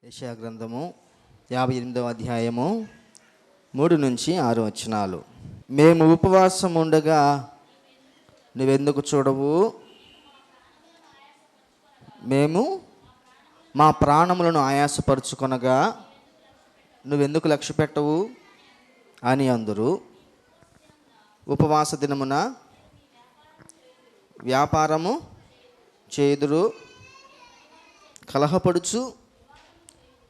యెషయా గ్రంథము 58వ అధ్యాయము 3 నుంచి 6 వచనాలు. మేము ఉపవాసం ఉండగా నువ్వెందుకు చూడవు? మేము మా ప్రాణములను ఆయాసపరుచుకొనగా నువ్వెందుకు లక్ష్య పెట్టవు అని అందురు. ఉపవాస దినమున వ్యాపారము చేయుదురు, కలహపడుచు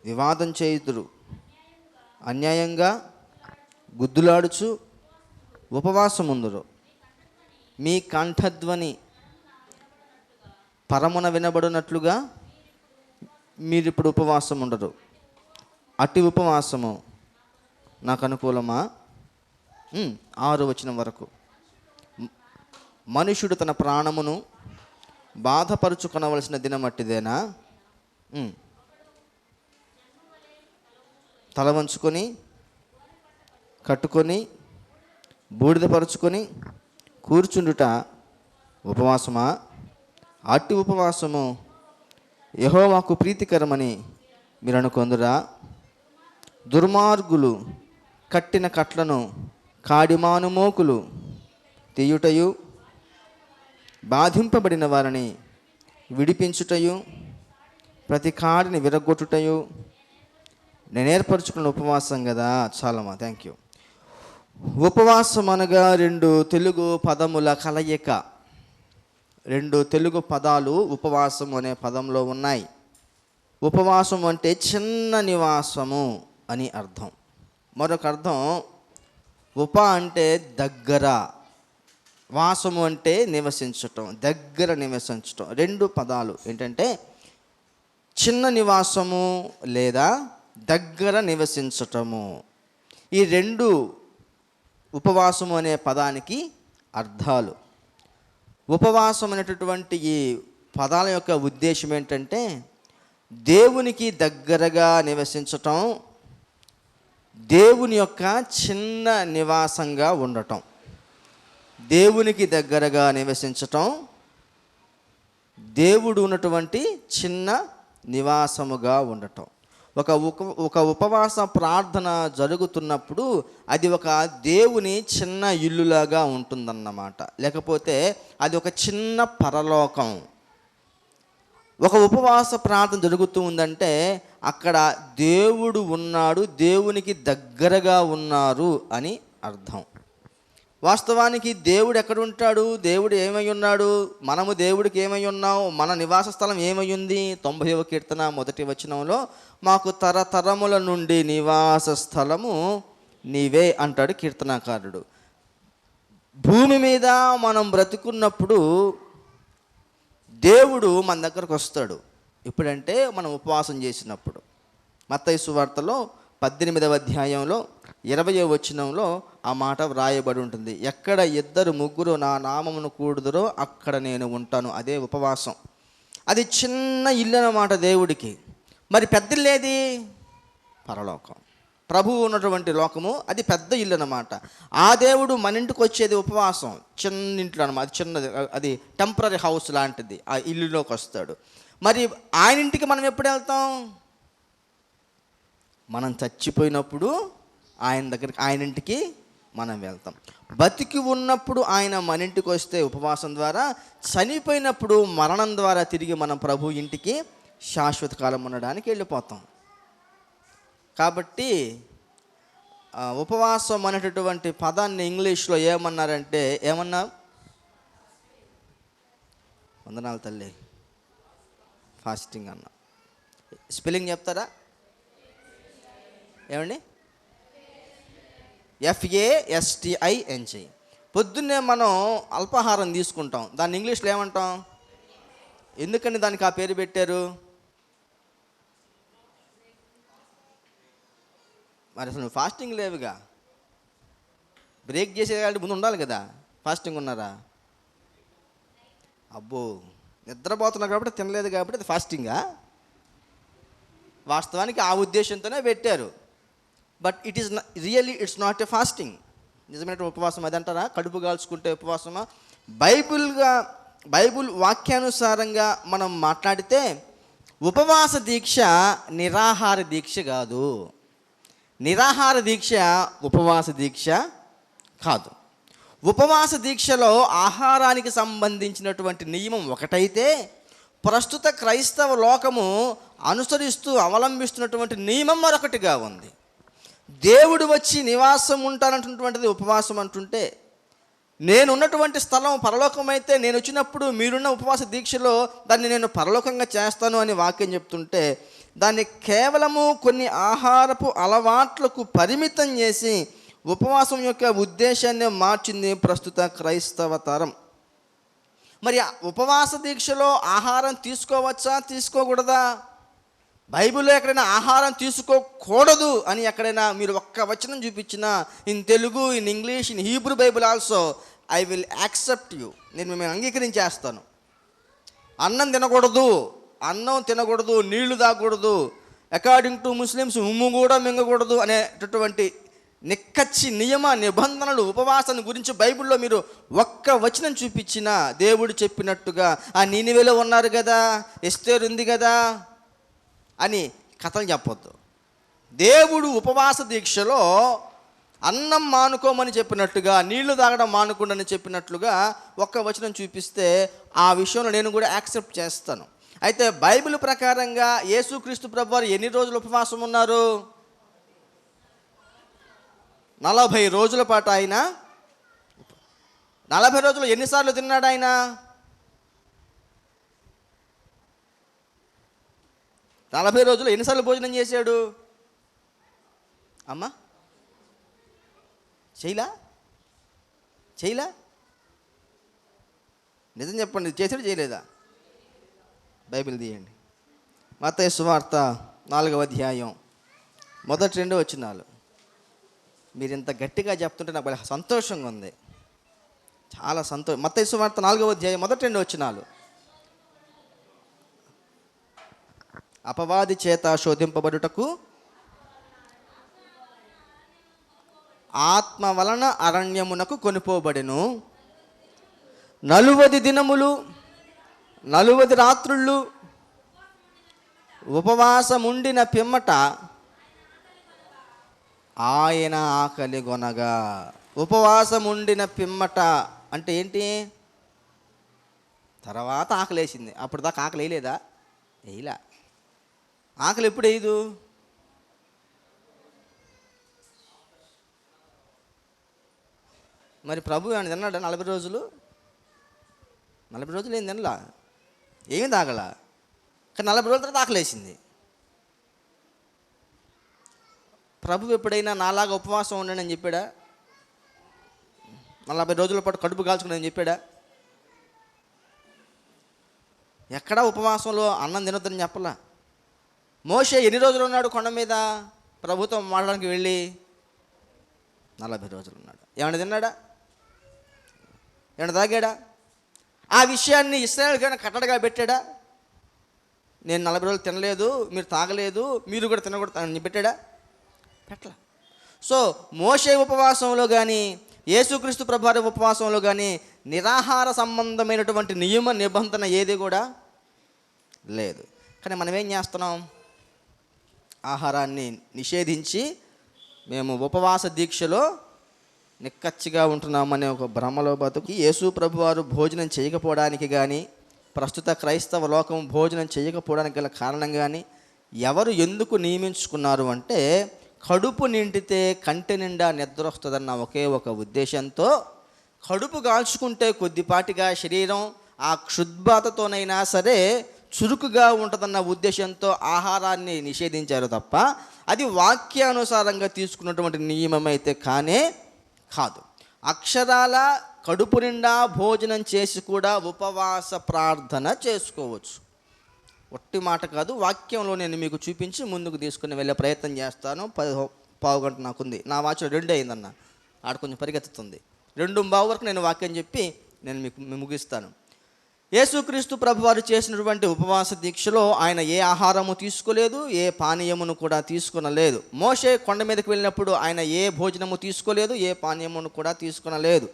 వివాదం చేయుదురు, అన్యాయంగా గుద్దులాడుచు ఉపవాసముందురు. మీ కంఠధ్వని పరమున వినబడినట్లుగా మీరిప్పుడు ఉపవాసం ఉండరు. అట్టి ఉపవాసము నాకు అనుకూలమా? 6 వచనం వరకు. మనుషుడు తన ప్రాణమును బాధపరుచుకొనవలసిన దినం అట్టిదేనా? తల వంచుకొని కట్టుకొని బూడిదపరుచుకొని కూర్చుండుట ఉపవాసమా? అట్టి ఉపవాసము యెహోవాకు ప్రీతికరమని మీరు అనుకొందురా? దుర్మార్గులు కట్టిన కట్లను కాడిమాను మోకులు తీయుటయు, బాధింపబడిన వారిని విడిపించుటయు, ప్రతి కాడిని విరగొట్టుటయు నేను ఏర్పరచుకున్న ఉపవాసం కదా. చాలమ్మా, థ్యాంక్ యూ. ఉపవాసం అనగా 2 తెలుగు పదముల కలయిక. 2 తెలుగు పదాలు ఉపవాసం అనే పదంలో ఉన్నాయి. ఉపవాసం అంటే చిన్న నివాసము అని అర్థం. మరొక అర్థం ఉప అంటే దగ్గర, వాసము అంటే నివసించటం, దగ్గర నివసించటం. 2 పదాలు ఏంటంటే చిన్న నివాసము లేదా దగ్గర నివసించటము. ఈ 2 ఉపవాసము అనే పదానికి అర్థాలు. ఉపవాసం అనేటటువంటి ఈ పదాల యొక్క ఉద్దేశం ఏంటంటే దేవునికి దగ్గరగా నివసించటం, దేవుని యొక్క చిన్న నివాసంగా ఉండటం. దేవునికి దగ్గరగా నివసించటం, దేవుడు ఉన్నటువంటి చిన్న నివాసముగా ఉండటం. ఒక ఉపవాస ప్రార్థన జరుగుతున్నప్పుడు అది ఒక దేవుని చిన్న ఇల్లులాగా ఉంటుందన్నమాట. లేకపోతే అది ఒక చిన్న పరలోకం. ఒక ఉపవాస ప్రార్థన జరుగుతూ ఉందంటే అక్కడ దేవుడు ఉన్నాడు, దేవునికి దగ్గరగా ఉన్నారు అని అర్థం. వాస్తవానికి దేవుడు ఎక్కడ ఉంటాడు? దేవుడు ఏమై ఉన్నాడు? మనము దేవుడికి ఏమై ఉన్నాం? మన నివాస స్థలం ఏమై ఉంది? 90వ కీర్తన 1వ వచనంలో మాకు తరతరముల నుండి నివాస స్థలము నీవే అంటాడు కీర్తనాకారుడు. భూమి మీద మనం బ్రతుకున్నప్పుడు దేవుడు మన దగ్గరకు వస్తాడు. ఎప్పుడంటే మనం ఉపవాసం చేసినప్పుడు. మత్తయి సువార్తలో 18వ అధ్యాయంలో 20వ వచనంలో ఆ మాట వ్రాయబడి ఉంటుంది. ఎక్కడ 2-3 నా నామమును కూడుదురో అక్కడ నేను ఉంటాను. అదే ఉపవాసం. అది చిన్న ఇల్లు అన్నమాట దేవుడికి. మరి పెద్ద ఇల్లేది? పరలోకం, ప్రభువు ఉన్నటువంటి లోకము. అది పెద్ద ఇల్లు అన్నమాట. ఆ దేవుడు మన ఇంటికి వచ్చేది ఉపవాసం, చిన్న ఇంట్లో అనమాట. అది చిన్నది, అది టెంపరీ హౌస్ లాంటిది. ఆ ఇల్లులోకి వస్తాడు. మరి ఆయన ఇంటికి మనం ఎప్పుడు వెళ్తాం? మనం చచ్చిపోయినప్పుడు ఆయన దగ్గరికి, ఆయన ఇంటికి మనం వెళ్తాం. బతికి ఉన్నప్పుడు ఆయన మన ఇంటికి వస్తే ఉపవాసం ద్వారా, చనిపోయినప్పుడు మరణం ద్వారా తిరిగి మనం ప్రభు ఇంటికి శాశ్వత కాలం ఉండడానికి వెళ్ళిపోతాం. కాబట్టి ఉపవాసం అనేటటువంటి పదాన్ని ఇంగ్లీష్లో ఏమన్నారంటే, ఏమన్నా? వందనాలు తల్లి, ఫాస్టింగ్ అన్న. స్పెల్లింగ్ చెప్తారా? ఏమండి? FASTING. పొద్దున్నే మనం అల్పాహారం తీసుకుంటాం. దాన్ని ఇంగ్లీష్లో ఏమంటాం? ఎందుకని దానికి ఆ పేరు పెట్టారు? మరి అసలు ఫాస్టింగ్ లేవుగా. బ్రేక్ చేసేది ముందు ఉండాలి కదా. ఫాస్టింగ్ ఉన్నారా? అబ్బో, నిద్రపోతున్నారు కాబట్టి తినలేదు కాబట్టి అది ఫాస్టింగా? వాస్తవానికి ఆ ఉద్దేశంతోనే పెట్టారు. But it's not a fasting. నిజమైన ఉపవాసం అది అంటారా? కడుపు కాల్చుకుంటే ఉపవాసమా? బైబిల్ వాక్యానుసారంగా మనం మాట్లాడితే ఉపవాస దీక్ష నిరాహార దీక్ష కాదు. నిరాహార దీక్ష ఉపవాస దీక్ష కాదు. ఉపవాస దీక్షలో ఆహారానికి సంబంధించినటువంటి నియమం ఒకటైతే, ప్రస్తుత క్రైస్తవ లోకము అనుసరిస్తూ అవలంబిస్తున్నటువంటి నియమం మరొకటిగా ఉంది. దేవుడు వచ్చి నివాసం ఉంటానంటున్నటువంటిది ఉపవాసం అంటుంటే, నేనున్నటువంటి స్థలం పరలోకం అయితే నేను వచ్చినప్పుడు మీరున్న ఉపవాస దీక్షలో దాన్ని నేను పరలోకంగా చేస్తాను అని వాక్యం చెప్తుంటే, దాన్ని కేవలము కొన్ని ఆహారపు అలవాట్లకు పరిమితం చేసి ఉపవాసం యొక్క ఉద్దేశాన్ని మార్చింది ప్రస్తుత క్రైస్తవ తరం. మరి ఉపవాస దీక్షలో ఆహారం తీసుకోవచ్చా, తీసుకోకూడదా? బైబిల్లో ఎక్కడైనా ఆహారం తీసుకోకూడదు అని ఎక్కడైనా మీరు ఒక్క వచనం చూపించినా, in Telugu, in English, in Hebrew Bible also, I will accept you, నేను మిమ్మల్ని అంగీకరించేస్తాను. అన్నం తినకూడదు, నీళ్లు తాగకూడదు, అకార్డింగ్ టు ముస్లిమ్స్ ఉమ్ము కూడా మింగకూడదు అనేటటువంటి నిక్కచ్చి నియమ నిబంధనలు ఉపవాసాన్ని గురించి బైబిల్లో మీరు ఒక్క వచనం చూపించినా, దేవుడు చెప్పినట్టుగా ఆ నీనివేలో ఉన్నారు కదా, ఎస్తేరు ఉంది కదా అని కథలు చెప్పొద్దు. దేవుడు ఉపవాస దీక్షలో అన్నం మానుకోమని చెప్పినట్టుగా, నీళ్లు తాగడం మానుకోండి చెప్పినట్లుగా ఒక్క వచనం చూపిస్తే ఆ విషయంలో నేను కూడా యాక్సెప్ట్ చేస్తాను. అయితే బైబిల్ ప్రకారంగా యేసుక్రీస్తు ప్రభువారు ఎన్ని రోజులు ఉపవాసం ఉన్నారు? 40 రోజుల పాటు ఆయన 40 రోజులు ఎన్నిసార్లు తిన్నాడు ఆయన? 40 రోజులు ఎన్నిసార్లు భోజనం చేశాడు? అమ్మా చేయలా? నిజం చెప్పండి, చేసాడు చేయలేదా? బైబిల్ తీయండి. మత్తయి సువార్త 4వ అధ్యాయం మొదటి 2 వచనాలు. మీరు ఇంత గట్టిగా చెప్తుంటే నాకు బాగా సంతోషంగా ఉంది, చాలా సంతోషం. మత్తయి సువార్త 4వ అధ్యాయం మొదటి 2 వచనాలు. అపవాది చేత శోధింపబడుటకు ఆత్మ వలన అరణ్యమునకు కొనిపోబడెను. 40 దినములు 40 రాత్రుళ్ళు ఉపవాసముండిన పిమ్మట ఆయన ఆకలి గొనగా. ఉపవాసముండిన పిమ్మట అంటే ఏంటి? తర్వాత ఆకలేసింది. అప్పుడు దాకా ఆకలి వేయలేదా? వేయలా. ఆకలి ఎప్పుడు వేయదు? మరి ప్రభు ఏమైనా తిన్నాడా 40 రోజులు? 40 రోజులు ఏం తినలా, ఏమి తాగలా. కానీ 40 రోజుల తర్వాత ఆకలేసింది. ప్రభు ఎప్పుడైనా నాలాగా ఉపవాసం ఉండండి అని చెప్పాడా? 40 రోజుల పాటు కడుపు కాల్చుకుని అని చెప్పాడా? ఎక్కడా ఉపవాసంలో అన్నం తినొద్దని చెప్పలా. మోషే ఎన్ని రోజులు ఉన్నాడు కొండ మీద ప్రభుతో మాట్లాడడానికి వెళ్ళి? 40 రోజులు ఉన్నాడు. ఏమైనా తిన్నాడా? ఏమైనా తాగాడా? ఆ విషయాన్ని ఇశ్రాయేలుకైనా కట్టడగా పెట్టాడా? నేను 40 రోజులు తినలేదు, మీరు తాగలేదు, మీరు కూడా తినకూడదు అని పెట్టాడా? పెట్టలా. సో మోషే ఉపవాసంలో కానీ యేసుక్రీస్తు ప్రభువారి ఉపవాసంలో కానీ నిరాహార సంబంధమైనటువంటి నియమ నిబంధన ఏది కూడా లేదు. కానీ మనం ఏం చేస్తున్నాం? ఆహారాన్ని నిషేధించి మేము ఉపవాస దీక్షలో నిక్కచ్చిగా ఉంటున్నామనే ఒక భ్రమలో బతుకి యేసు ప్రభువారు భోజనం చేయకపోవడానికి కానీ, ప్రస్తుత క్రైస్తవ లోకం భోజనం చేయకపోవడానికి గల కారణం కానీ ఎవరు ఎందుకు నియమించుకున్నారు అంటే, కడుపు నిండితే కంటి నిండా నిద్ర వస్తుందన్న ఒకే ఒక ఉద్దేశంతో, కడుపు కాల్చుకుంటే కొద్దిపాటిగా శరీరం ఆ క్షుద్బాధతోనైనా సరే చురుకుగా ఉంటుందన్న ఉద్దేశంతో ఆహారాన్ని నిషేధించారు తప్ప అది వాక్యానుసారంగా తీసుకున్నటువంటి నియమం అయితే కాదు. అక్షరాల కడుపు నిండా భోజనం చేసి కూడా ఉపవాస ప్రార్థన చేసుకోవచ్చు. ఒట్టి మాట కాదు, వాక్యంలో నేను మీకు చూపించి ముందుకు తీసుకుని వెళ్ళే ప్రయత్నం చేస్తాను. 10 గంట నాకుంది, నా వాచ్ 2 అయిందన్న, ఆడ కొంచెం పరిగెత్తుతుంది. 2:15 వరకు నేను వాక్యం చెప్పి నేను మీకు ముగిస్తాను. యేసుక్రీస్తు ప్రభువారు చేసినటువంటి ఉపవాస దీక్షలో ఆయన ఏ ఆహారము తీసుకోలేదు, ఏ పానీయమును కూడా తీసుకొనలేదు. మోషే కొండ మీదకి వెళ్ళినప్పుడు ఆయన ఏ భోజనము తీసుకోలేదు, ఏ పానీయమును కూడా తీసుకొనలేదు.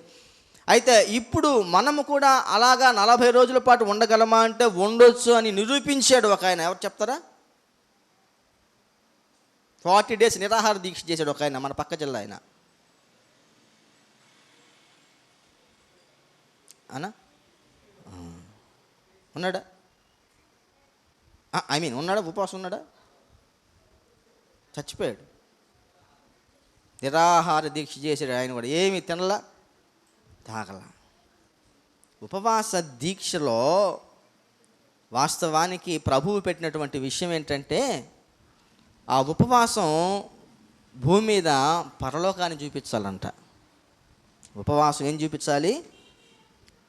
అయితే ఇప్పుడు మనము కూడా అలాగా 40 రోజుల పాటు ఉండగలమా అంటే ఉండొచ్చు అని నిరూపించాడు ఒక ఆయన. ఎవరు చెప్తారా? 40 days నిరాహార దీక్ష చేశాడు ఒక ఆయన, మన పక్క జిల్లా ఆయన. అనా ఉన్నాడా? ఉన్నాడా? ఉపవాసం ఉన్నాడా? చచ్చిపోయాడు. నిరాహార దీక్ష చేశాడు ఆయన కూడా. ఏమి తినలా, తాగల. ఉపవాస దీక్షలో వాస్తవానికి ప్రభువు పెట్టినటువంటి విషయం ఏంటంటే, ఆ ఉపవాసం భూమి మీద పరలోకాన్ని చూపించాలంట. ఉపవాసం ఏం చూపించాలి?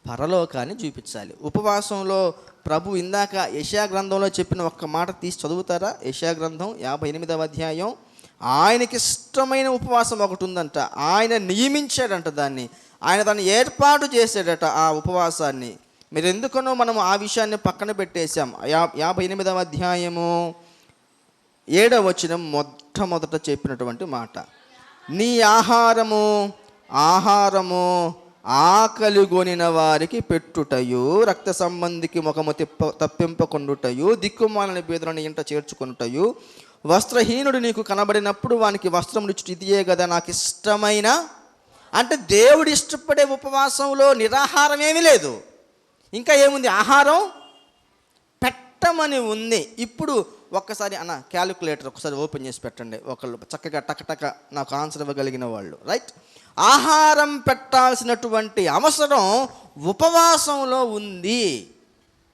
పరలోకాన్ని చూపించాలి. ఉపవాసంలో ప్రభు ఇందాక యెషయా గ్రంథంలో చెప్పిన ఒక్క మాట తీసి చదువుతారా? యెషయా గ్రంథం 58వ అధ్యాయం. ఆయనకి ఇష్టమైన ఉపవాసం ఒకటి ఉందంట. ఆయన నియమించాడంట దాన్ని, ఆయన దాన్ని ఏర్పాటు చేశాడట ఆ ఉపవాసాన్ని. మీరు ఎందుకనో మనం ఆ విషయాన్ని పక్కన పెట్టేశాం. 58వ అధ్యాయము 7వ వచనం మొట్టమొదట చెప్పినటువంటి మాట, నీ ఆహారము ఆకలిగొనిన వారికి పెట్టుటయు, రక్త సంబంధికి ముఖము తప్పింపకొండుటయు, దిక్కుమాలని బీదలను ఇంట చేర్చుకొనుటయు, వస్త్రహీనుడు నీకు కనబడినప్పుడు వానికి వస్త్రమునిచ్చుట ఇదియే కదా నాకు ఇష్టమైన. అంటే దేవుడు ఇష్టపడే ఉపవాసంలో నిరాహారం ఏమీ లేదు. ఇంకా ఏముంది? ఆహారం పెట్టమని ఉంది. ఇప్పుడు ఒక్కసారి అన్న క్యాలిక్యులేటర్ ఒకసారి ఓపెన్ చేసి పెట్టండి. ఒకళ్ళు చక్కగా టకటక నాకు ఆన్సర్ ఇవ్వగలిగిన వాళ్ళు, రైట్? ఆహారం పెట్టాల్సినటువంటి అవసరం ఉపవాసంలో ఉంది.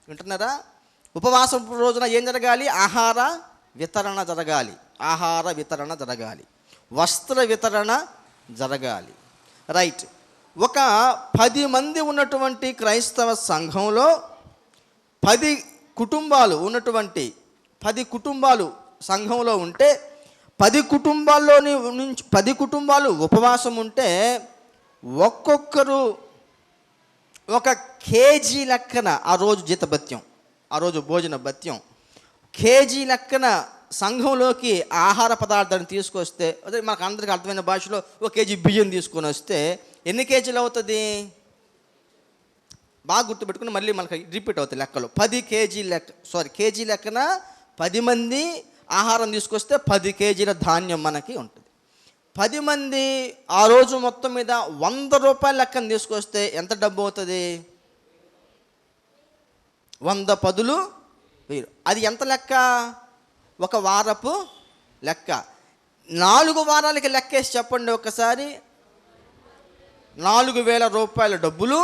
వింటున్నారా? ఉపవాసం రోజున ఏం జరగాలి? ఆహార వితరణ జరగాలి, ఆహార వితరణ జరగాలి, వస్త్ర వితరణ జరగాలి, రైట్? ఒక 10 మంది ఉన్నటువంటి క్రైస్తవ సంఘంలో 10 కుటుంబాలు ఉన్నటువంటి 10 కుటుంబాలు సంఘంలో ఉంటే 10 కుటుంబాల్లోని నుంచి 10 కుటుంబాలు ఉపవాసం ఉంటే ఒక్కొక్కరు ఒక కేజీ లెక్కన ఆ రోజు జీతభత్యం, ఆ రోజు భోజన భత్యం కేజీ లెక్కన సంఘంలోకి ఆహార పదార్థాన్ని తీసుకొస్తే, అదే మనకు అందరికీ అర్థమైన భాషలో 1 కేజీ బియ్యం తీసుకొని వస్తే ఎన్ని కేజీలు అవుతుంది? బాగా గుర్తుపెట్టుకుని మళ్ళీ మనకు రిపీట్ అవుతాయి లెక్కలు. 10 కేజీ కేజీ లెక్కన 10 మంది ఆహారం తీసుకొస్తే 10 కేజీల ధాన్యం మనకి ఉంటుంది. 10 మంది ఆ రోజు మొత్తం మీద 100 రూపాయల లెక్కన తీసుకొస్తే ఎంత డబ్బు అవుతుంది? 100 పదులు 1000. అది ఎంత లెక్క? ఒక వారపు లెక్క. 4 వారాలకి లెక్కేసి చెప్పండి ఒకసారి. 4000 రూపాయల డబ్బులు.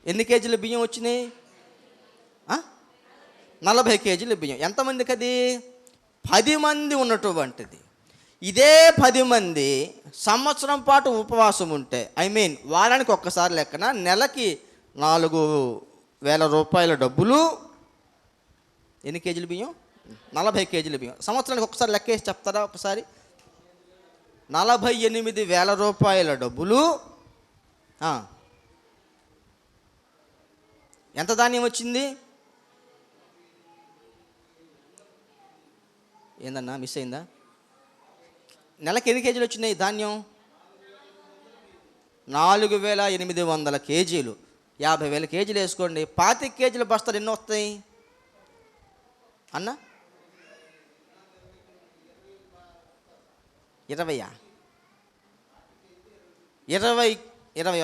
ఎన్ని కేజీల బియ్యం వచ్చినాయి? 40 కేజీల బియ్యం. ఎంతమందికి అది? 10 మంది ఉన్నటువంటిది. ఇదే 10 మంది సంవత్సరం పాటు ఉపవాసం ఉంటే, వారానికి ఒక్కసారి లెక్కన నెలకి 4000 రూపాయల డబ్బులు. ఎన్ని కేజీల బియ్యం? 40 కేజీల బియ్యం. సంవత్సరానికి ఒకసారి లెక్కేసి చెప్తారా ఒకసారి? 48,000 రూపాయల డబ్బులు. ఎంత ధాన్యం వచ్చింది? ఏందన్నా మిస్ అయిందా? నెలకి ఎన్ని కేజీలు వచ్చినాయి ధాన్యం? 4,800 కేజీలు. 50,000 కేజీలు వేసుకోండి. 25 కేజీల బస్తాలు ఎన్ని వస్తాయి అన్న? 20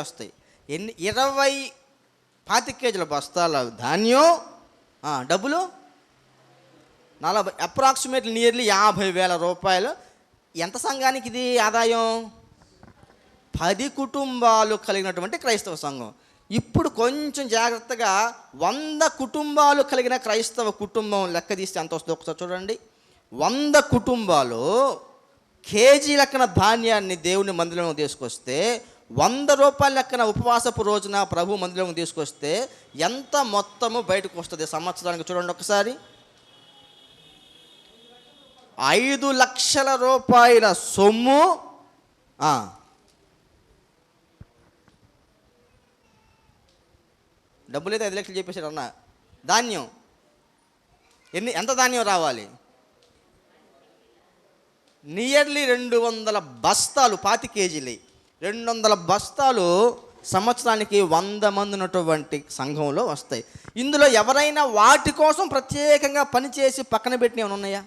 వస్తాయి. ఎన్ని? 25 కేజీల బస్తాల ధాన్యం, డబ్బులు 40, అప్రాక్సిమేట్లీ నియర్లీ 50,000 రూపాయలు. ఎంత సంఘానికి ఇది ఆదాయం? 10 కుటుంబాలు కలిగినటువంటి క్రైస్తవ సంఘం. ఇప్పుడు కొంచెం జాగ్రత్తగా 100 కుటుంబాలు కలిగిన క్రైస్తవ కుటుంబం లెక్క తీస్తే ఎంత వస్తుందో ఒకసారి చూడండి. 100 కుటుంబాలు కేజీ లెక్కన ధాన్యాన్ని దేవుని మందిరంలో తీసుకొస్తే, 100 రూపాయల లెక్కన ఉపవాసపు రోజున ప్రభు మందిరంలో తీసుకొస్తే ఎంత మొత్తము బయటకు వస్తుంది సంవత్సరానికి? చూడండి ఒకసారి. 5 లక్షల రూపాయల సొమ్ము. డబ్బులైతే 5 లక్షలు చెప్పేశాడు అన్న. ధాన్యం ఎంత ధాన్యం రావాలి? నియర్లీ 200 బస్తాలు, 25 కేజీలు. 200 బస్తాలు సంవత్సరానికి 100 మంది ఉన్నటువంటి సంఘంలో వస్తాయి. ఇందులో ఎవరైనా వాటి కోసం ప్రత్యేకంగా పనిచేసి పక్కన పెట్టిన ఏమైనా ఉన్నాయా?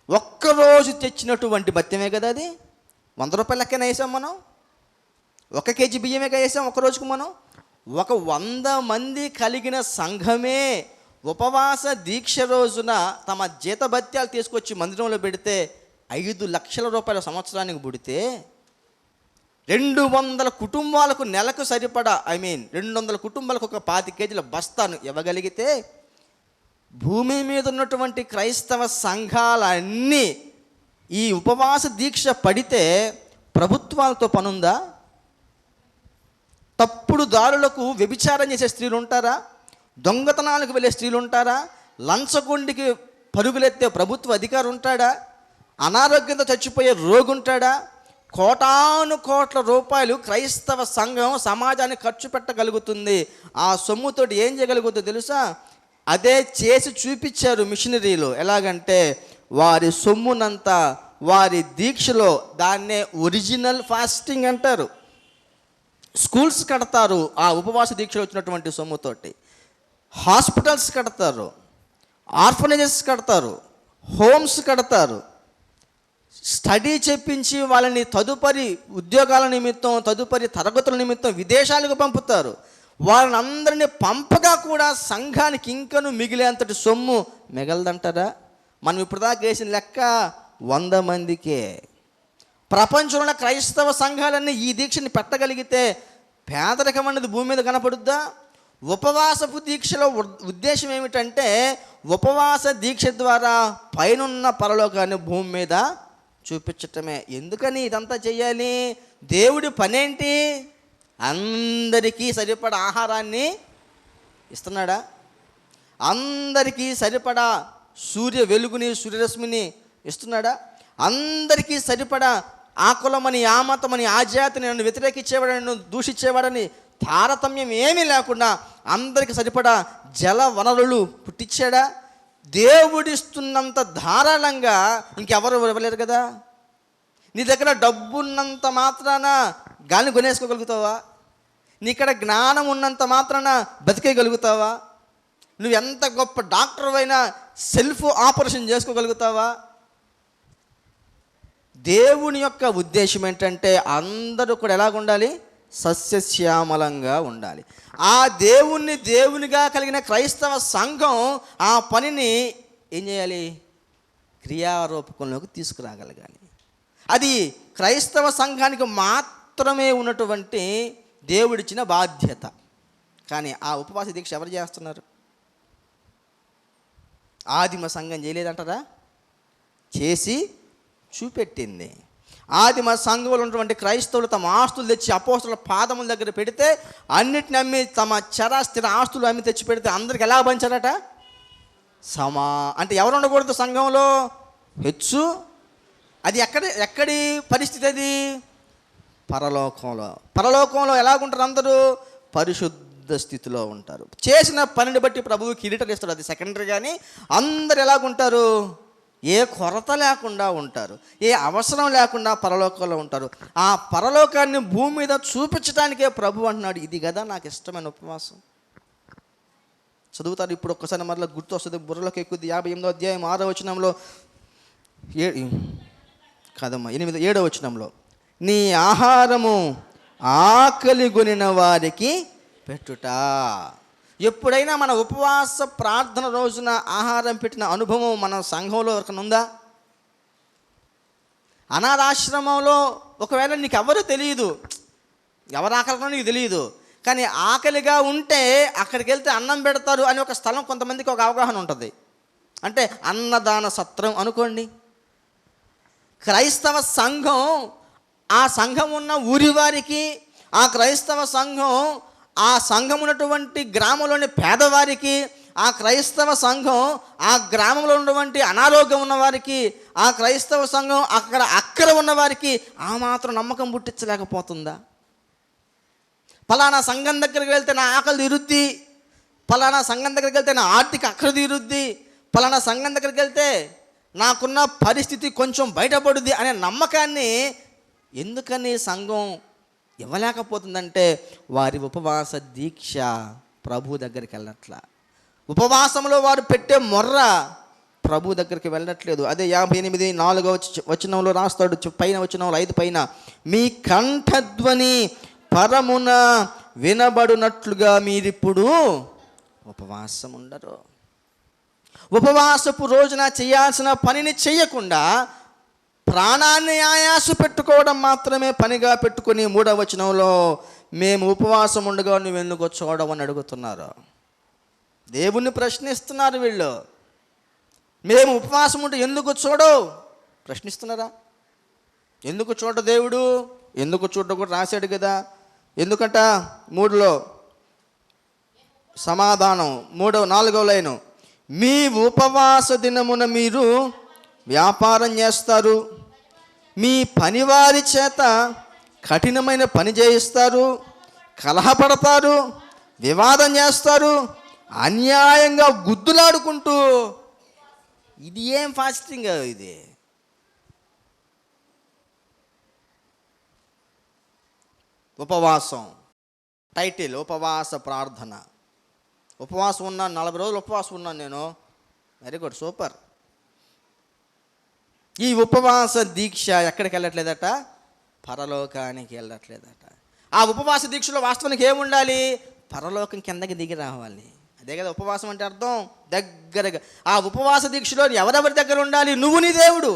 ఒక్కరోజు తెచ్చినటువంటి బత్యమే కదా అది. 100 రూపాయల లెక్కన వేసాం మనం. 1 కేజీ బియ్యమే వేసాం ఒక రోజుకు మనం. ఒక 100 మంది కలిగిన సంఘమే ఉపవాస దీక్ష రోజున తమ జీతభత్యాలు తీసుకొచ్చి మందిరంలో పెడితే 5 లక్షల రూపాయల సంవత్సరానికి పుడితే 200 కుటుంబాలకు నెలకు సరిపడా 200 కుటుంబాలకు ఒక 25 కేజీల బస్తాను ఇవ్వగలిగితే భూమి మీద ఉన్నటువంటి క్రైస్తవ సంఘాలన్నీ ఈ ఉపవాస దీక్ష పడితే ప్రభుత్వాలతో పనుందా? తప్పుడు దారులకు వ్యభిచారం చేసే స్త్రీలు ఉంటారా? దొంగతనాలకు వెళ్ళే స్త్రీలు ఉంటారా? లంచగొండికి పరుగులెత్తే ప్రభుత్వ అధికారి ఉంటాడా? అనారోగ్యంతో చచ్చిపోయే రోగి ఉంటాడా? కోటాను కోట్ల రూపాయలు క్రైస్తవ సంఘం సమాజానికి ఖర్చు పెట్టగలుగుతుంది. ఆ సొమ్ముతోటి ఏం చేయగలుగుతుందో తెలుసా? అదే చేసి చూపించారు మిషనరీలు. ఎలాగంటే వారి సొమ్మునంతా వారి దీక్షలో దాన్నే ఒరిజినల్ ఫాస్టింగ్ అంటారు. స్కూల్స్ కడతారు ఆ ఉపవాస దీక్షలో వచ్చినటువంటి సొమ్ముతోటి. హాస్పిటల్స్ కడతారు, ఆర్ఫనేజెస్ కడతారు, హోమ్స్ కడతారు. స్టడీ చెప్పించి వాళ్ళని తదుపరి ఉద్యోగాల నిమిత్తం, తదుపరి తరగతుల నిమిత్తం విదేశాలకు పంపుతారు. వాళ్ళని అందరినీ పంపగా కూడా సంఘానికి ఇంకను మిగిలేంతటి సొమ్ము మిగలదంటారా? మనం ఇప్పుడు దాకా వేసిన లెక్క 100 మందికే. ప్రపంచంలో క్రైస్తవ సంఘాలన్నీ ఈ దీక్షని పెట్టగలిగితే పేదరికం అనేది భూమి మీద కనపడుద్దా? ఉపవాసపు దీక్షలో ఉద్దేశం ఏమిటంటే ఉపవాస దీక్ష ద్వారా పైనున్న పరలోకాన్ని భూమి మీద చూపించటమే. ఎందుకని ఇదంతా చెయ్యాలి? దేవుడి పనేంటి? అందరికీ సరిపడా ఆహారాన్ని ఇస్తున్నాడా? అందరికీ సరిపడా సూర్య వెలుగుని, సూర్యరశ్మిని ఇస్తున్నాడా? అందరికీ సరిపడా ఆ కులమని, ఆ మతమని, ఆ జాతిని, నన్ను వ్యతిరేకించేవాడని, నన్ను దూషించేవాడని తారతమ్యం ఏమీ లేకుండా అందరికీ సరిపడా జల వనరులు పుట్టించాడా? దేవుడిస్తున్నంత ధారాళంగా ఇంకెవరు ఇవ్వలేరు కదా. నీ దగ్గర డబ్బున్నంత మాత్రాన గాలిని కొనేసుకోగలుగుతావా? నీక్కడ జ్ఞానం ఉన్నంత మాత్రాన బతికేయగలుగుతావా? నువ్వు ఎంత గొప్ప డాక్టర్ అయినా సెల్ఫ్ ఆపరేషన్ చేసుకోగలుగుతావా? దేవుని యొక్క ఉద్దేశం ఏంటంటే అందరూ కూడా ఎలాగుండాలి? సస్యశ్యామలంగా ఉండాలి. ఆ దేవుణ్ణి దేవునిగా కలిగిన క్రైస్తవ సంఘం ఆ పనిని ఏం చేయాలి? క్రియారూపకంలోకి తీసుకురాగలగాలి. అది క్రైస్తవ సంఘానికి మాత్రమే ఉన్నటువంటి దేవుడిచ్చిన బాధ్యత. కానీ ఆ ఉపవాస దీక్ష ఎవరు చేస్తున్నారు? ఆదిమ సంఘం చేయలేదంటారా? చేసి చూపెట్టింది. ఆదిమ సంఘంలో ఉన్నటువంటి క్రైస్తవులు తమ ఆస్తులు తెచ్చి అపోస్తలుల పాదముల దగ్గర పెడితే అన్నిటిని అమ్మి తమ చరాస్థిర ఆస్తులు అమ్మి తెచ్చి పెడితే అందరికి ఎలా పంచారట? అంటే ఎవరు ఉండకూడదు సంఘంలో? హెచ్చు. అది ఎక్కడి పరిస్థితి? అది పరలోకంలో ఎలాగుంటారు? అందరూ పరిశుద్ధ స్థితిలో ఉంటారు. చేసిన పనిని బట్టి ప్రభువు కిరీటం ఇస్తాడు. అది సెకండరీ. కానీ అందరు ఎలాగుంటారు? ఏ కొరత లేకుండా ఉంటారు, ఏ అవసరం లేకుండా పరలోకంలో ఉంటారు. ఆ పరలోకాన్ని భూమి మీద చూపించడానికే ప్రభు అంటున్నాడు, ఇది కదా నాకు ఇష్టమైన ఉపవాసం. చదువుతారు ఇప్పుడు ఒక్కసారి మరలా గుర్తు వస్తుంది, బుర్రలోకి ఎక్కుద్ది. 58వ అధ్యాయం 6వ వచనంలో, 7వ వచనంలో, నీ ఆహారము ఆకలి గొనిన వారికి పెట్టుట. ఎప్పుడైనా మన ఉపవాస ప్రార్థన రోజున ఆహారం పెట్టిన అనుభవం మన సంఘంలో ఎవరికైనా ఉందా? అనాథాశ్రమంలో ఒకవేళ నీకు ఎవరు తెలియదు, ఎవరు ఆకలిగా నీకు తెలియదు, కానీ ఆకలిగా ఉంటే అక్కడికి వెళ్తే అన్నం పెడతారు అని ఒక స్థలం కొంతమందికి ఒక అవగాహన ఉంటుంది. అంటే అన్నదాన సత్రం అనుకోండి. క్రైస్తవ సంఘం ఆ సంఘం ఉన్న ఊరి వారికి, ఆ క్రైస్తవ సంఘం ఆ సంఘం ఉన్నటువంటి గ్రామంలోని పేదవారికి, ఆ క్రైస్తవ సంఘం ఆ గ్రామంలో ఉన్నటువంటి అనారోగ్యం ఉన్నవారికి, ఆ క్రైస్తవ సంఘం అక్కడ ఉన్నవారికి ఆ మాత్రం నమ్మకం పుట్టించలేకపోతుందా? ఫలానా సంఘం దగ్గరికి వెళ్తే నా ఆకలి తీరుద్ది, ఫలానా సంఘం దగ్గరికి వెళ్తే నా ఆర్థిక అక్కర తీరుద్ది, ఫలానా సంఘం దగ్గరికి వెళ్తే నాకున్న పరిస్థితి కొంచెం బయటపడుద్ది అనే నమ్మకాన్ని ఎందుకని సంఘం ఇవ్వలేకపోతుందంటే వారి ఉపవాస దీక్ష ప్రభు దగ్గరికి వెళ్ళట్లా. ఉపవాసంలో వారు పెట్టే మొర్ర ప్రభు దగ్గరికి వెళ్ళట్లేదు. అదే 58:4 వచనంలో రాస్తాడు, పైన వచనంలో 5 పైన, మీ కంఠధ్వని పరమున వినబడునట్లుగా మీరిప్పుడు ఉపవాసం ఉండరు. ఉపవాసపు రోజున చేయాల్సిన పనిని చేయకుండా ప్రాణాన్ని ఆయాస పెట్టుకోవడం మాత్రమే పనిగా పెట్టుకుని 3వ వచనంలో మేము ఉపవాసం ఉండగా నువ్వు ఎందుకు చూడవని అడుగుతున్నారు. దేవుణ్ణి ప్రశ్నిస్తున్నారు వీళ్ళు. మేము ఉపవాసం ఉంటే ఎందుకు చూడవు ప్రశ్నిస్తున్నారా? ఎందుకు చూడ దేవుడు? ఎందుకు చూడ కూడా రాశాడు కదా. ఎందుకంట 3లో సమాధానం, 4వ లైను, మీ ఉపవాస దినమున మీరు వ్యాపారం చేస్తారు, మీ పనివారి చేత కఠినమైన పని చేయిస్తారు, కలహపడతారు, వివాదం చేస్తారు, అన్యాయంగా గుద్దులాడుకుంటూ. ఇది ఏం ఫాస్టింగ్? ఇది ఉపవాసం. టైటిల్ ఉపవాస ప్రార్థన. ఉపవాసం ఉన్నాను, 40 రోజులు ఉపవాసం ఉన్నాను నేను. Very good, super. ఈ ఉపవాస దీక్ష ఎక్కడికి వెళ్ళట్లేదట? పరలోకానికి వెళ్ళట్లేదట. ఆ ఉపవాస దీక్షలో వాస్తవానికి ఏముండాలి? పరలోకం కిందకి దిగి రావాలి. అదే కదా ఉపవాసం అంటే అర్థం. దగ్గరగా ఆ ఉపవాస దీక్షలో ఎవరెవరి దగ్గర ఉండాలి? నువ్వు, నీ దేవుడు.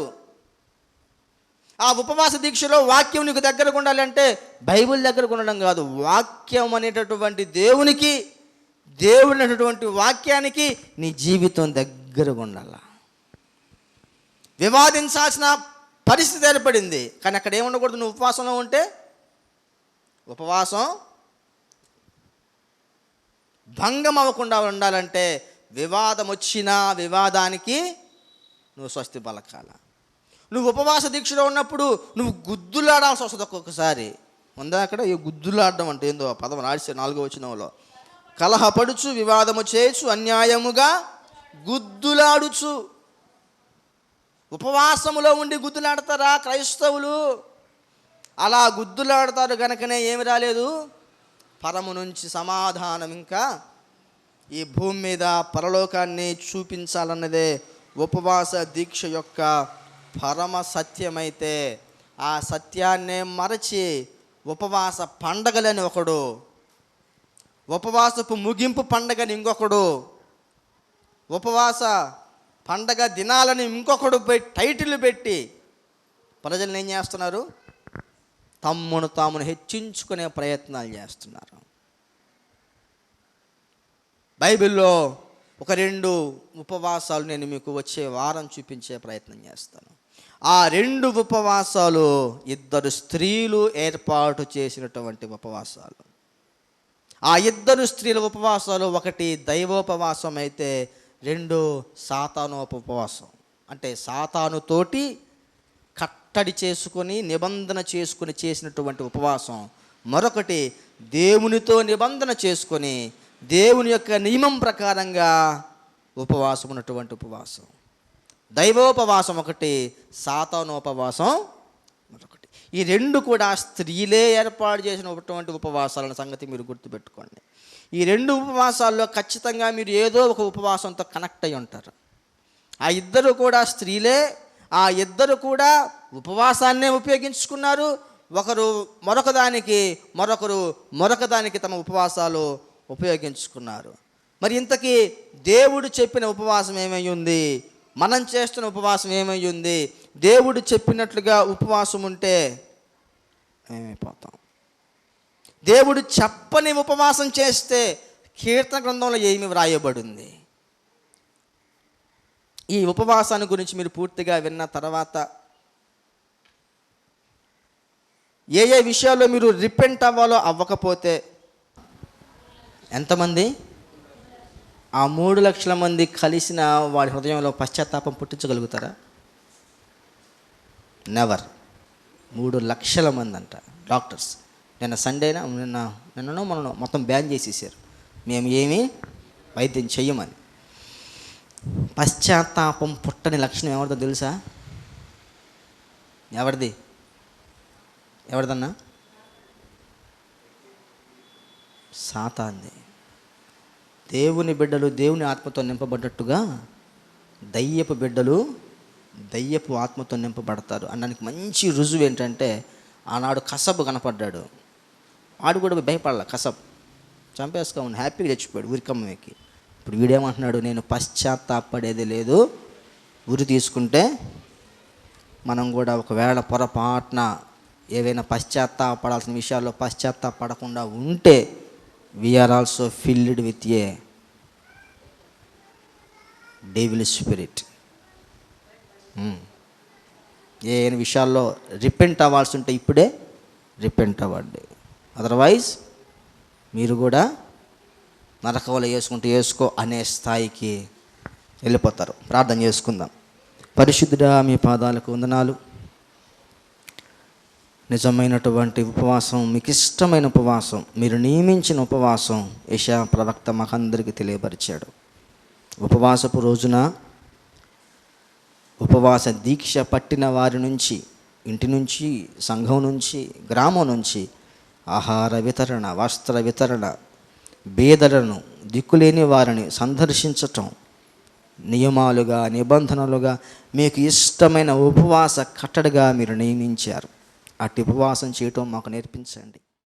ఆ ఉపవాస దీక్షలో వాక్యం నీకు దగ్గరకు ఉండాలి అంటే బైబిల్ దగ్గరకు ఉండడం కాదు, వాక్యం అనేటటువంటి దేవునికి, దేవుడు అనేటటువంటి వాక్యానికి నీ జీవితం దగ్గరగా ఉండాల. వివాదించాల్సిన పరిస్థితి ఏర్పడింది, కానీ అక్కడ ఏముండకూడదు. నువ్వు ఉపవాసంలో ఉంటే ఉపవాసం భంగం అవ్వకుండా ఉండాలంటే వివాదం వచ్చినా వివాదానికి నువ్వు స్వస్తి పలకాల. నువ్వు ఉపవాస దీక్షలో ఉన్నప్పుడు నువ్వు గుద్దులాడాల్సి వస్తుంది. ఒక్కొక్కసారి ఉందా అక్కడ? ఈ గుద్దులాడడం అంటే ఏందో పదం రాసి 4వ వచనంలో, కలహపడుచు, వివాదము చేయొచ్చు, అన్యాయముగా గుద్దులాడుచు. ఉపవాసములో ఉండి గుద్దులాడతారా క్రైస్తవులు? అలా గుద్దులాడతారు కనుకనే ఏమి రాలేదు, పరము నుంచి సమాధానం. ఇంకా ఈ భూమి మీద పరలోకాన్ని చూపించాలన్నదే ఉపవాస దీక్ష యొక్క పరమ సత్యమైతే, ఆ సత్యాన్నే మరచి ఉపవాస పండగలని ఒకడు, ఉపవాసపు ముగింపు పండగని ఇంకొకడు, ఉపవాస పండగ దినాలని ఇంకొకడు టైటిల్ పెట్టి ప్రజలను ఏం చేస్తున్నారు? తమ్మును తామును హెచ్చించుకునే ప్రయత్నాలు చేస్తున్నారు. బైబిల్లో ఒక 2 ఉపవాసాలు నేను మీకు వచ్చే వారం చూపించే ప్రయత్నం చేస్తాను. ఆ 2 ఉపవాసాలు 2 స్త్రీలు ఏర్పాటు చేసినటువంటి ఉపవాసాలు. ఆ 2 స్త్రీల ఉపవాసాలు, ఒకటి దైవోపవాసం అయితే 2 సాతానోపవాసం. అంటే సాతానుతోటి కట్టడి చేసుకొని నిబంధన చేసుకొని చేసినటువంటి ఉపవాసం. మరొకటి దేవునితో నిబంధన చేసుకొని దేవుని యొక్క నియమం ప్రకారంగా ఉపవాసం ఉన్నటువంటి ఉపవాసం. దైవోపవాసం ఒకటి, సాతానోపవాసం మరొకటి. ఈ 2 కూడా స్త్రీలే ఏర్పాటు చేసినటువంటి ఉపవాసాలన్న సంగతి మీరు గుర్తుపెట్టుకోండి. ఈ 2 ఉపవాసాల్లో ఖచ్చితంగా మీరు ఏదో ఒక ఉపవాసంతో కనెక్ట్ అయి ఉంటారు. ఆ 2 కూడా స్త్రీలే. ఆ 2 కూడా ఉపవాసాన్నే ఉపయోగించుకున్నారు. ఒకరు మరొకదానికి తమ ఉపవాసాలు ఉపయోగించుకున్నారు. మరి ఇంతకీ దేవుడు చెప్పిన ఉపవాసం ఏమై ఉంది? మనం చేస్తున్న ఉపవాసం ఏమై ఉంది? దేవుడు చెప్పినట్లుగా ఉపవాసం ఉంటే ఏమైపోతాం? దేవుడు చెప్పని ఉపవాసం చేస్తే కీర్తన గ్రంథంలో ఏమి వ్రాయబడింది? ఈ ఉపవాసాన్ని గురించి మీరు పూర్తిగా విన్న తర్వాత ఏ విషయాల్లో మీరు రిపెంట్ అవ్వాలో అవ్వకపోతే, ఎంతమంది? ఆ 3 లక్షల మంది కలిసిన వాడి హృదయంలో పశ్చాత్తాపం పుట్టించగలుగుతారా? నెవర్. 3 లక్షల మంది అంట డాక్టర్స్. నిన్న సండేనా నిన్ననో మొన్న మొత్తం బ్యాన్ చేసేసారు, మేము ఏమీ వైద్యం చెయ్యమని. పశ్చాత్తాపం పుట్టని లక్షణం ఎవరిదో తెలుసా? ఎవరిదన్నా? సాతాంది. దేవుని బిడ్డలు దేవుని ఆత్మతో నింపబడ్డట్టుగా దయ్యపు బిడ్డలు దయ్యపు ఆత్మతో నింపబడతారు అనడానికి మంచి రుజువు ఏంటంటే, ఆనాడు కసబు కనపడ్డాడు. వాడు కూడా భయపడాల, కసబ్ చంపేసుకోమని హ్యాపీగా చచ్చిపోయాడు ఉరికమ్మకి. ఇప్పుడు వీడేమంటున్నాడు, నేను పశ్చాత్తాపడేది లేదు. ఉరి తీసుకుంటే మనం కూడా ఒకవేళ పొరపాటున ఏవైనా పశ్చాత్తాపడాల్సిన విషయాల్లో పశ్చాత్తాపడకుండా ఉంటే we are also filled with a devil spirit. ఏ విషయాల్లో రిపెంట్ అవ్వాల్సి ఉంటే ఇప్పుడే రిపెంట్ అవ్వండి. అదర్వైజ్ మీరు కూడా నరకవల వేసుకో అనే స్థాయికి వెళ్ళిపోతారు. ప్రార్థన చేసుకుందాం. పరిశుద్ధుడా, మీ పాదాలకు వందనాలు. నిజమైనటువంటి ఉపవాసం, మీకు ఇష్టమైన ఉపవాసం, మీరు నియమించిన ఉపవాసం యెషయా ప్రవక్త మాకందరికీ తెలియపరిచాడు. ఉపవాసపు రోజున ఉపవాస దీక్ష పట్టిన వారి నుంచి, ఇంటి నుంచి, సంఘం నుంచి, గ్రామం నుంచి ఆహార వితరణ, వస్త్ర వితరణ, బేదలను, దిక్కులేని వారిని సందర్శించటం నియమాలుగా, నిబంధనలుగా మీకు ఇష్టమైన ఉపవాస కట్టడిగా మీరు నియమించారు. అట్టి ఉపవాసం చేయటం మాకు నేర్పించండి.